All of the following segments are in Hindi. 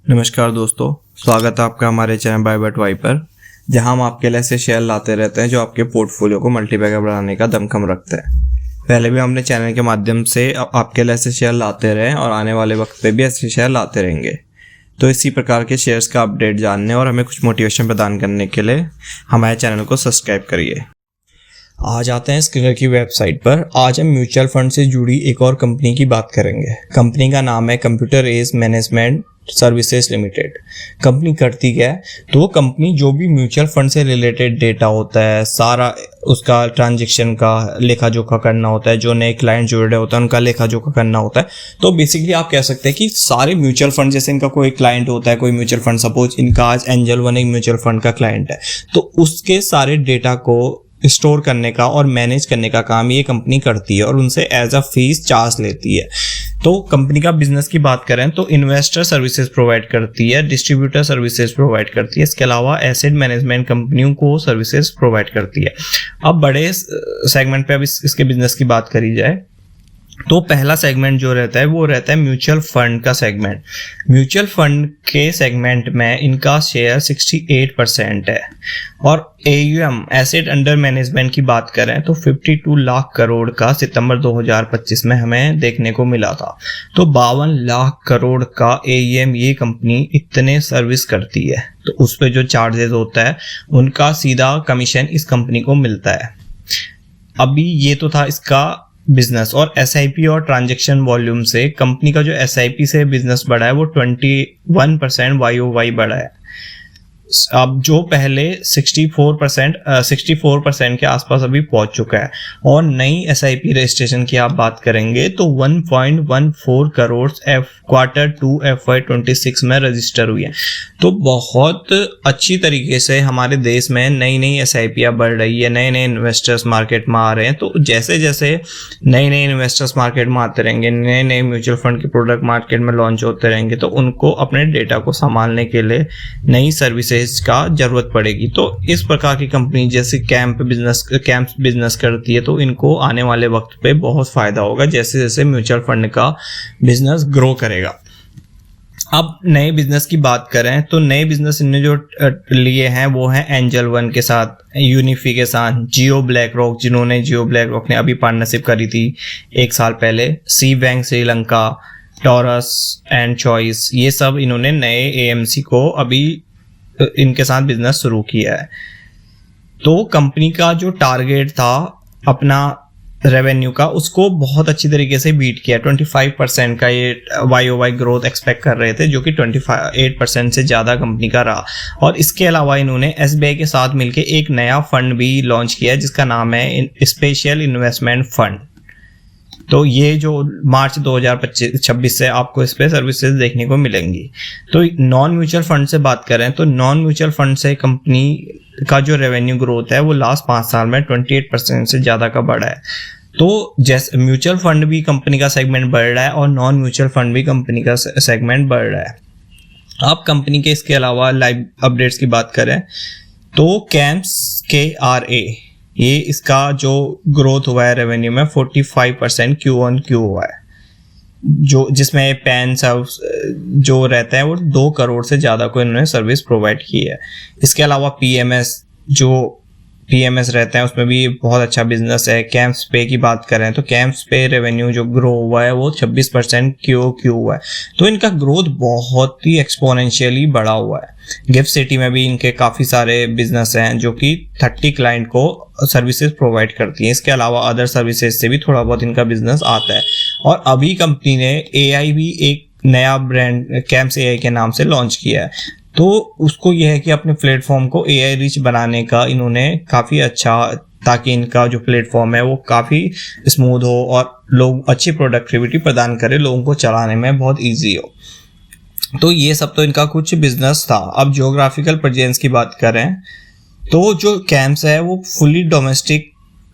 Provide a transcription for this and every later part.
नमस्कार दोस्तों, स्वागत है आपका हमारे चैनल बाय बट वाई पर, जहां हम आपके लिए ऐसे शेयर लाते रहते हैं जो आपके पोर्टफोलियो को मल्टीबैगर बनाने का दमखम रखते हैं। पहले भी हमने चैनल के माध्यम से आपके लिए ऐसे शेयर लाते रहे और आने वाले वक्त पे भी ऐसे शेयर लाते रहेंगे। तो इसी प्रकार के शेयर्स का अपडेट जानने और हमें कुछ मोटिवेशन प्रदान करने के लिए हमारे चैनल को सब्सक्राइब करिए। आज आते हैं स्क्रीनर की वेबसाइट पर। आज हम म्यूचुअल फंड से जुड़ी एक और कंपनी की बात करेंगे। कंपनी का नाम है computer age management services limited. Company करती क्या है, तो वो कंपनी जो भी म्यूचुअल फंड से रिलेटेड डेटा होता है, सारा उसका ट्रांजैक्शन का लेखा जोखा करना होता है, जो नए क्लाइंट जुड़े होते हैं उनका लेखा जोखा करना होता है। तो बेसिकली आप कह सकते हैं कि सारे म्यूचुअल फंड, जैसे इनका कोई क्लाइंट होता है, कोई म्यूचुअल फंड, सपोज इनका आज एंजल वन एक म्यूचुअल फंड का क्लाइंट है, तो उसके सारे डेटा को स्टोर करने का और मैनेज करने का काम ये कंपनी करती है और उनसे एज अ फीस चार्ज लेती है। तो कंपनी का बिजनेस की बात करें तो इन्वेस्टर सर्विसेज प्रोवाइड करती है, डिस्ट्रीब्यूटर सर्विसेज प्रोवाइड करती है, इसके अलावा एसेट मैनेजमेंट कंपनियों को सर्विसेज प्रोवाइड करती है। अब बड़े सेगमेंट पे अब इसके बिजनेस की बात करी जाए तो पहला सेगमेंट जो रहता है वो रहता है म्यूचुअल फंड का सेगमेंट। म्यूचुअल फंड के सेगमेंट में इनका शेयर 68% है और AUM एसेट अंडर मैनेजमेंट की बात करें तो 52 लाख करोड़ का सितंबर 2025 में हमें देखने को मिला था। तो 52 लाख करोड़ का AUM ये कंपनी इतने सर्विस करती है, तो उस पर जो चार्जेस होता है उनका सीधा कमीशन इस कंपनी को मिलता है। अभी ये तो था इसका बिजनेस। और SIP और ट्रांजैक्शन वॉल्यूम से कंपनी का जो SIP से बिजनेस बढ़ा है वो 21% YOY बढ़ा है। अब जो पहले 64% के आसपास अभी पहुंच चुका है। और नई SIP रजिस्ट्रेशन की आप बात करेंगे तो 1.14 करोड़ Q2 FY26 में रजिस्टर हुई है। तो बहुत अच्छी तरीके से हमारे देश में नई SIP बढ़ रही है, नए इन्वेस्टर्स मार्केट में आ रहे हैं। तो जैसे जैसे नए इन्वेस्टर्स मार्केट में आते रहेंगे, नए म्यूचुअल फंड के प्रोडक्ट मार्केट में लॉन्च होते रहेंगे, तो उनको अपने डेटा को संभालने के लिए नई सर्विसेज का जरूरत पड़ेगी। तो इस प्रकार की कंपनी जैसे कैंप बिजनेस करती है, तो इनको आने वाले वक्त पे बहुत फायदा होगा जैसे जैसे म्यूचुअल फंड का बिजनेस ग्रो करेगा। अब नए बिजनेस की बात करें तो नए बिजनेस इन्होंने जो लिए हैं वो है एंजल वन के साथ, यूनिफी के साथ, जियो ब्लैक रॉक, जिन्होंने जियो ब्लैक रॉक ने अभी पार्टनरशिप करी थी 1 साल पहले, C bank Sri Lanka, Taurus and Choice, ये सब इन्होंने नए AMC को अभी इनके साथ बिजनेस शुरू किया है। तो कंपनी का जो टारगेट था अपना रेवेन्यू का, उसको बहुत अच्छी तरीके से बीट किया। 25% का ये YOY ग्रोथ एक्सपेक्ट कर रहे थे, जो कि 28% से ज़्यादा कंपनी का रहा। और इसके अलावा इन्होंने SBI के साथ मिलकर एक नया फंड भी लॉन्च किया जिसका नाम है स्पेशल इन्वेस्टमेंट फंड। तो ये जो मार्च 2026 से आपको इस पे सर्विसेज देखने को मिलेंगी। तो नॉन म्यूचुअल फंड से बात करें तो नॉन म्यूचुअल फंड से कंपनी का जो रेवेन्यू ग्रोथ है वो लास्ट 5 साल में 28% से ज़्यादा का बढ़ा है। तो जैसे म्यूचुअल फंड भी कंपनी का सेगमेंट बढ़ रहा है और नॉन म्यूचुअल फंड भी कंपनी का सेगमेंट बढ़ रहा है। आप कंपनी के इसके अलावा लाइव अपडेट्स की बात करें तो कैम्प्स KRA, ये इसका जो ग्रोथ हुआ है रेवेन्यू में 45% Q1Q हुआ है, जो जिसमें पैन सब जो रहता है वो 2 करोड़ से ज़्यादा को इन्होंने सर्विस प्रोवाइड की है। इसके अलावा PMS रहता है उसमें भी बहुत अच्छा बिजनेस है। कैंप्स पे की बात करें तो कैंप्स पे रेवेन्यू जो ग्रो हुआ है वो 26% QOQ हुआ है। तो इनका ग्रोथ बहुत ही एक्सपोनेंशियली बढ़ा हुआ है। गिफ्ट सिटी में भी इनके काफ़ी सारे बिजनेस हैं जो कि 30 क्लाइंट को सर्विसेज प्रोवाइड करती हैं। इसके अलावा अदर सर्विसेज से भी थोड़ा बहुत इनका बिजनेस आता है। और अभी कंपनी ने AI भी एक नया ब्रांड कैम्प्स AI के नाम से लॉन्च किया है। तो उसको यह है कि अपने प्लेटफॉर्म को AI रिच बनाने का इन्होंने काफ़ी अच्छा, ताकि इनका जो प्लेटफॉर्म है वो काफ़ी स्मूथ हो और लोग अच्छी प्रोडक्टिविटी प्रदान करें, लोगों को चलाने में बहुत इजी हो। तो ये सब तो इनका कुछ बिजनेस था। अब ज्योग्राफिकल प्रेजेंस की बात करें तो जो कैंप्स है वो फुली डोमेस्टिक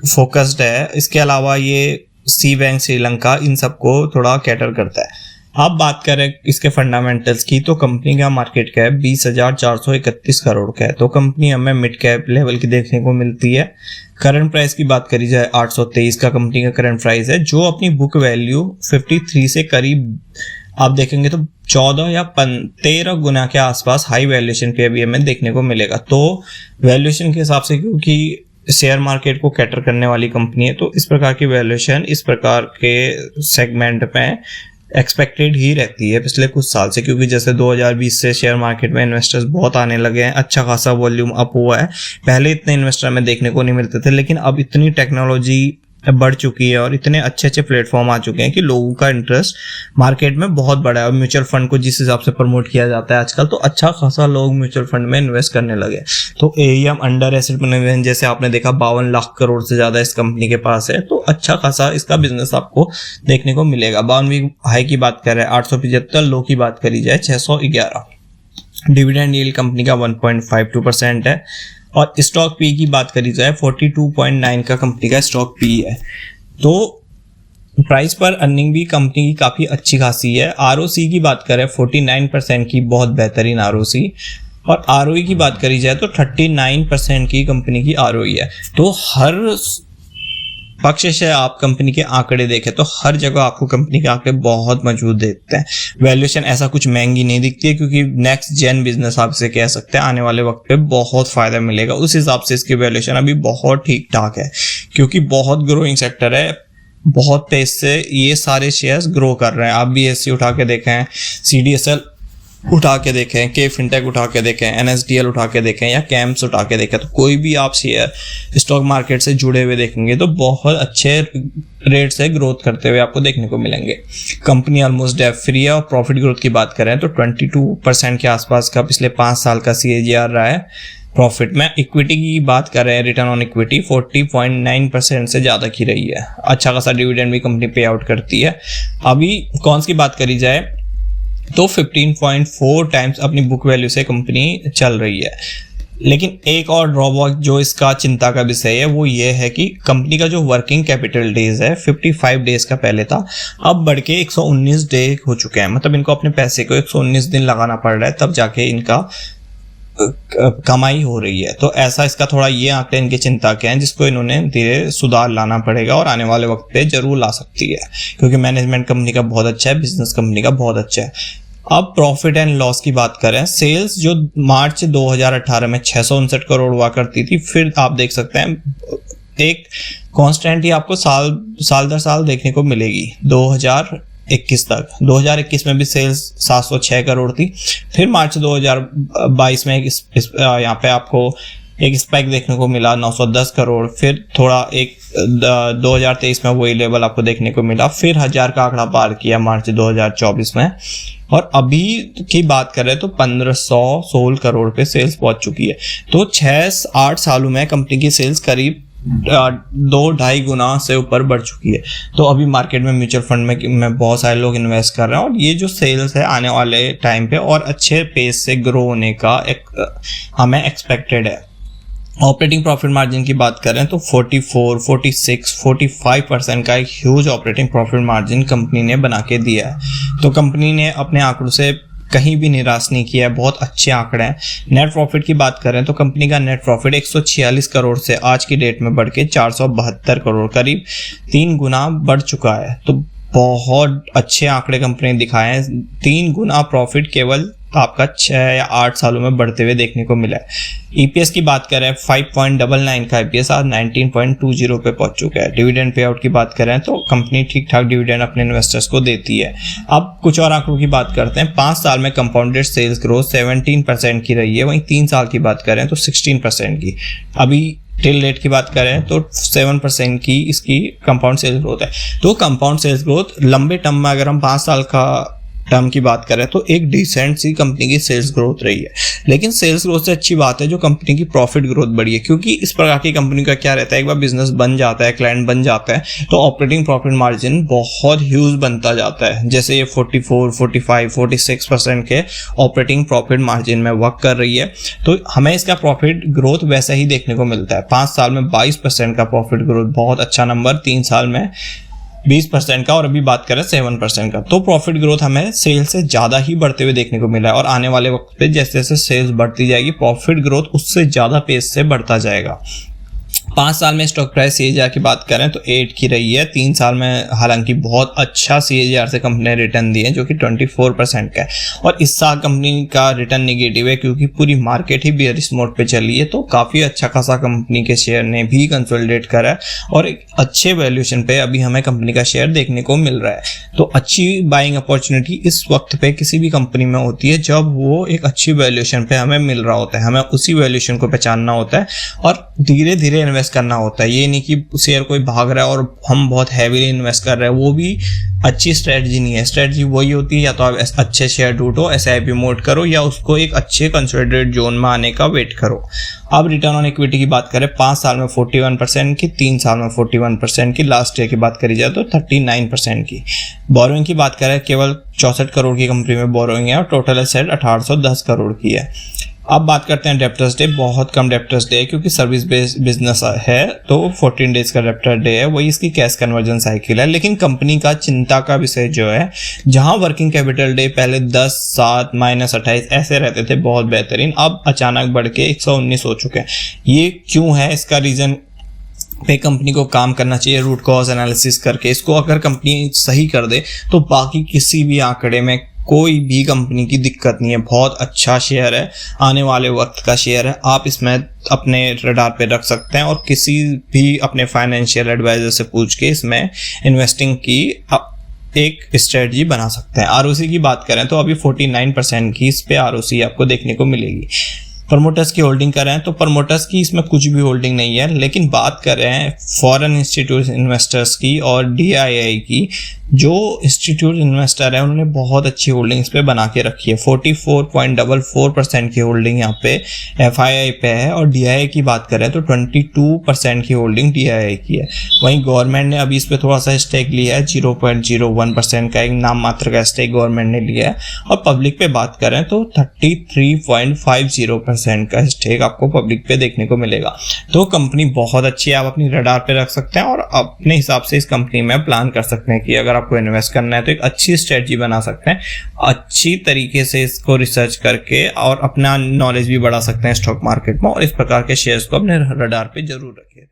फोकस्ड है। इसके अलावा ये सी बैंक श्रीलंका इन सबको थोड़ा कैटर करता है। अब बात करें इसके फंडामेंटल्स की तो कंपनी का मार्केट कैप 20,431 करोड़ का है। तो कंपनी हमें मिड कैप लेवल की देखने को मिलती है। करंट प्राइस की बात करी जाए 823 का कंपनी का करंट प्राइस है, जो अपनी बुक वैल्यू 53 से करीब आप देखेंगे तो 14 या 13 गुना के आसपास हाई वैल्यूएशन पे अभी हमें देखने को मिलेगा। तो वैल्यूएशन के हिसाब से, क्योंकि शेयर मार्केट को कैटर करने वाली कंपनी है, तो इस प्रकार की वैल्यूएशन इस प्रकार के सेगमेंट में एक्सपेक्टेड ही रहती है पिछले कुछ साल से, क्योंकि जैसे 2020 से शेयर मार्केट में इन्वेस्टर्स बहुत आने लगे हैं, अच्छा खासा वॉल्यूम अप हुआ है। पहले इतने इन्वेस्टर हमें देखने को नहीं मिलते थे, लेकिन अब इतनी टेक्नोलॉजी बढ़ चुकी है और इतने अच्छे अच्छे प्लेटफॉर्म आ चुके हैं कि लोगों का इंटरेस्ट मार्केट में बहुत बड़ा है। और म्यूचुअल फंड को जिस हिसाब से प्रमोट किया जाता है आजकल, तो अच्छा खासा लोग म्यूचुअल फंड में इन्वेस्ट करने लगे। तो एईएम अंडर एसेट मैनेजमेंट जैसे आपने देखा 52 लाख करोड़ से ज्यादा इस कंपनी के पास है, तो अच्छा खासा इसका बिजनेस आपको देखने को मिलेगा। 52वीं हाई की बात करें 875, लो की बात करी जाए 611। डिविडेंड यील्ड कंपनी का 1.52% है। और स्टॉक पी की बात करी जाए 42.9 का कंपनी का स्टॉक पी है। तो प्राइस पर अर्निंग भी कंपनी की काफ़ी अच्छी खासी है। आरओसी की बात करें 49% की, बहुत बेहतरीन आरओसी। और आरओई की बात करी जाए तो 39% की कंपनी की आरओई है। तो हर पक्ष से आप कंपनी के आंकड़े देखें तो हर जगह आपको कंपनी के आंकड़े बहुत मजबूत देते हैं। वैल्यूएशन ऐसा कुछ महंगी नहीं दिखती है, क्योंकि नेक्स्ट जेन बिजनेस आप इसे कह सकते हैं, आने वाले वक्त पे बहुत फायदा मिलेगा। उस हिसाब से इसकी वैल्यूएशन अभी बहुत ठीक ठाक है, क्योंकि बहुत ग्रोइंग सेक्टर है, बहुत तेज से ये सारे शेयर्स ग्रो कर रहे हैं। आप BSE उठा के देखें, CDSL उठा के देखें, के फिनटेक उठा के देखें, NSDL उठा के देखें या कैम्स उठा के देखें, तो कोई भी आप शेयर स्टॉक मार्केट से जुड़े हुए देखेंगे तो बहुत अच्छे रेट से ग्रोथ करते हुए आपको देखने को मिलेंगे। कंपनी ऑलमोस्ट डेट फ्री है। और प्रॉफिट ग्रोथ की बात करें तो 22% के आसपास का पिछले 5 साल का CAGR रहा है प्रॉफिट में। इक्विटी की बात कर रहे हैं, रिटर्न ऑन इक्विटी 40.9% से ज़्यादा की रही है। अच्छा खासा डिविडेंड भी कंपनी पे आउट करती है। अभी कॉन्स की बात करी जाए तो 15.4 टाइम्स अपनी बुक वैल्यू से कंपनी चल रही है। लेकिन एक और ड्रॉबैक जो इसका चिंता का विषय है वो ये है कि कंपनी का जो वर्किंग कैपिटल डेज है 55 डेज का पहले था, अब बढ़ के 119 डे हो चुके हैं। मतलब इनको अपने पैसे को 119 दिन लगाना पड़ रहा है, तब जाके इनका कमाई हो रही है। तो ऐसा इसका थोड़ा ये आंकड़े इनके चिंता के हैं, जिसको इन्होंने धीरे सुधार लाना पड़ेगा और आने वाले वक्त पे जरूर ला सकती है, क्योंकि मैनेजमेंट कंपनी का बहुत अच्छा है, बिजनेस कंपनी का बहुत अच्छा है। अब प्रॉफिट एंड लॉस की बात करें, सेल्स जो मार्च 2018 में 659 करोड़ हुआ करती थी, फिर आप देख सकते हैं एक कांस्टेंट ही आपको साल दर साल देखने को मिलेगी 2021 तक। 2021 में भी सेल्स 706 करोड़ थी। फिर मार्च 2022 में यहाँ पे आपको एक स्पाइक देखने को मिला 910 करोड़। फिर थोड़ा एक 2023 में वही लेवल आपको देखने को मिला, फिर 1000 का आंकड़ा पार किया मार्च 2024 में। और अभी की बात करें तो 1516 करोड़ पे सेल्स पहुंच चुकी है। तो 6-8 सालों में कंपनी की सेल्स करीब 2-2.5 गुना से ऊपर बढ़ चुकी है। तो अभी मार्केट में म्यूचुअल फंड में बहुत सारे लोग इन्वेस्ट कर रहे हैं, और ये जो सेल्स है आने वाले टाइम पे और अच्छे पेस से ग्रो होने का हमें एक्सपेक्टेड है। ऑपरेटिंग प्रॉफिट मार्जिन की बात करें तो 44, 46, 45% का एक huge operating profit margin company ने बना के दिया है। तो कंपनी ने अपने आंकड़ों से कहीं भी निराश नहीं किया है, बहुत अच्छे आंकड़े हैं। नेट प्रॉफिट की बात करें तो कंपनी का नेट प्रॉफिट 146 करोड़ से आज की डेट में बढ़ के 472 करोड़, करीब 3 गुना बढ़ चुका है। तो बहुत अच्छे आंकड़े कंपनी ने दिखाए हैं। 3 गुना प्रॉफिट केवल आपका 6 या 8 सालों में बढ़ते हुए देखने को मिला है। EPS की बात करें 5.99 का EPS आज 19.20 पे पहुंच चुका है। डिविडेंड पे आउट की बात करें तो कंपनी ठीक ठाक डिविडेंड अपने इन्वेस्टर्स को देती है। अब कुछ और आंकड़ों की बात करते हैं। 5 साल में कंपाउंडेड सेल्स ग्रोथ 17% की रही है, वहीं 3 साल की बात करें तो 16% की। अभी टिल डेट की बात करें तो 7% की इसकी कंपाउंड सेल्स ग्रोथ है। तो कंपाउंड सेल्स ग्रोथ लंबे टर्म में अगर हम 5 साल का टर्म की बात करें तो एक डिसेंट सी कंपनी की सेल्स ग्रोथ रही है। लेकिन सेल्स ग्रोथ से अच्छी बात है जो कंपनी की प्रॉफिट ग्रोथ बढ़ी है, क्योंकि इस प्रकार की कंपनी का क्या रहता है, एक बार बिजनेस बन जाता है, क्लाइंट बन जाता है, तो ऑपरेटिंग प्रॉफिट मार्जिन बहुत ह्यूज बनता जाता है। जैसे ये 44, 45, 46% के ऑपरेटिंग प्रॉफिट मार्जिन में वर्क कर रही है, तो हमें इसका प्रॉफिट ग्रोथ वैसा ही देखने को मिलता है। 5 साल में 22% का प्रॉफिट ग्रोथ, बहुत अच्छा नंबर। 3 साल में 20% का, और अभी बात करें 7% का। तो प्रॉफिट ग्रोथ हमें सेल्स से ज़्यादा ही बढ़ते हुए देखने को मिला है, और आने वाले वक्त पे जैसे जैसे सेल्स बढ़ती जाएगी प्रॉफिट ग्रोथ उससे ज़्यादा पेस से बढ़ता जाएगा। 5 साल में स्टॉक प्राइस CAGR की बात करें तो 8 की रही है। 3 साल में हालांकि बहुत अच्छा CAGR से कंपनी ने रिटर्न दिए जो कि 24% का है, और इस साल कंपनी का रिटर्न नेगेटिव है क्योंकि पूरी मार्केट ही बेयरिश मोड पे चली है। तो काफ़ी अच्छा खासा कंपनी के शेयर ने भी कंसोलिडेट करा है और एक अच्छे वैल्यूएशन पे अभी हमें कंपनी का शेयर देखने को मिल रहा है। तो अच्छी बाइंग अपॉर्चुनिटी इस वक्त पे किसी भी कंपनी में होती है जब वो एक अच्छी वैल्यूएशन पे हमें मिल रहा होता है। हमें उसी वैल्यूएशन को पहचानना होता है और धीरे धीरे इन्वेस्ट करना होता है। ये नहीं कि शेयर कोई भाग रहा है और हम बहुत हैवीली इन्वेस्ट कर रहे हैं, वो भी अच्छी स्ट्रेटजी नहीं है। स्ट्रेटजी वही होती है या तो आप अच्छे शेयर ढूंढो, SIP मोड करो, या उसको एक अच्छे कंसोलिडेटेड जोन में आने का वेट करो। अब रिटर्न ऑन इक्विटी की बात करें, 5 साल में 41% की, 3 साल में 41% की, लास्ट ईयर की बात करी जाए तो 39% की। बोरोइंग की बात करें, केवल 64 करोड़ की कंपनी में बोरोइंग है और टोटल एसेट 1810 करोड़ की है। अब बात करते हैं डेप्टर्स डे। बहुत कम डेप्टर्स डे है क्योंकि सर्विस बेस्ड बिजनेस है, तो 14 डेज का डेप्टर डे है, वही इसकी कैश कन्वर्जन साइकिल है। लेकिन कंपनी का चिंता का विषय जो है, जहां वर्किंग कैपिटल डे पहले 10, 7, -28 ऐसे रहते थे बहुत बेहतरीन, अब अचानक बढ़ के 119 हो चुके हैं। ये क्यों है, इसका रीजन पे कंपनी को काम करना चाहिए रूट कॉज एनालिसिस करके। इसको अगर कंपनी सही कर दे तो बाकी किसी भी आंकड़े में कोई भी कंपनी की दिक्कत नहीं है। बहुत अच्छा शेयर है, आने वाले वक्त का शेयर है, आप इसमें अपने रडार पे रख सकते हैं और किसी भी अपने फाइनेंशियल एडवाइजर से पूछ के इसमें इन्वेस्टिंग की एक स्ट्रेटजी बना सकते हैं। ROC की बात करें तो अभी 49% की इस पे ROC आपको देखने को मिलेगी। प्रमोटर्स की होल्डिंग कर रहे हैं तो प्रमोटर्स की इसमें कुछ भी होल्डिंग नहीं है, लेकिन बात कर रहे हैं फॉरेन इंस्टीट्यूट इन्वेस्टर्स की और DII की। जो इंस्टीट्यूट इन्वेस्टर है उन्होंने बहुत अच्छी होल्डिंग इस पे बना के रखी है। 44.44% की होल्डिंग यहाँ पे FII पे है और DII की बात करें तो 22% की होल्डिंग DII की है। वहीं गवर्नमेंट ने अभी इस पे थोड़ा सा स्टेक लिया है, 0.01% का एक नाम मात्र का स्टेक गवर्नमेंट ने लिया है। और पब्लिक पे बात करें तो 33.50% का स्टेक आपको पब्लिक पे देखने को मिलेगा। तो कंपनी बहुत अच्छी है, आप अपनी रडार पे रख सकते हैं और अपने हिसाब से इस कंपनी में प्लान कर सकते हैं कि अगर आपको इन्वेस्ट करना है तो एक अच्छी स्ट्रेटजी बना सकते हैं, अच्छी तरीके से इसको रिसर्च करके, और अपना नॉलेज भी बढ़ा सकते हैं स्टॉक मार्केट में, और इस प्रकार के शेयर्स को अपने रडार पे जरूर रखिए।